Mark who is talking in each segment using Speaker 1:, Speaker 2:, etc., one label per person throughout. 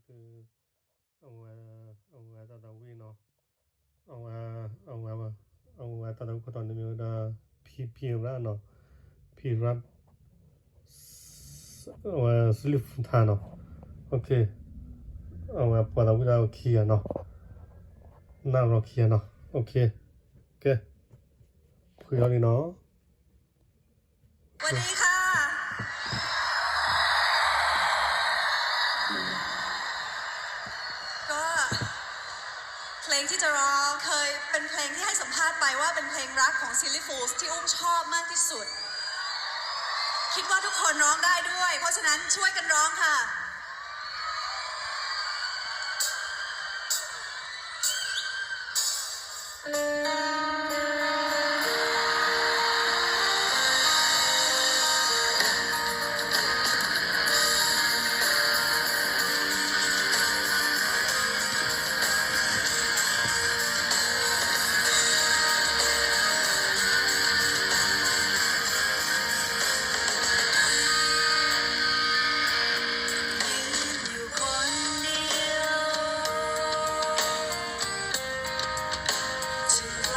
Speaker 1: คือเอาตาวิเนาะเอาตาก็ตอนนี้มีดาพีระเนาะพีระสลิฟทาเนาะโอเคเอาปอดวิดาเคียเนาะน่ารอเคียเนาะโอเคคุยเอาดีเนาะ
Speaker 2: สวัสดีค่ะก็เพลงที่จะร้องเคยเป็นเพลงที่ให้สัมภาษณ์ไปว่าเป็นเพลงรักของ Silly Fools ที่อุ้มชอบมากที่สุดคิดว่าทุกคนร้องได้ด้วยเพราะฉะนั้นช่วยกันร้องค่ะ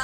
Speaker 2: ห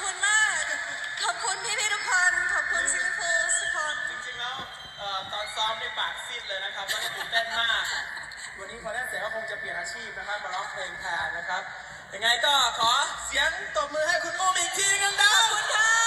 Speaker 2: คุณมาก ขอบคุณพี่ๆทุกคน ขอบคุณซิลิฟูสทุกคน
Speaker 3: จริงๆแล้วตอนซ้อมในปากซีดเลยนะครับแล้วก็ตื่นเต้นมาก วันนี้พอได้เสร็จก็คงจะเปลี่ยนอาชีพนะครับมาร้องเพลงแทนนะครับยังไงก็ขอเสียงตบมือให้คุณอุ้มอีกทีนึงนะ
Speaker 2: ขอบคุณค่ะ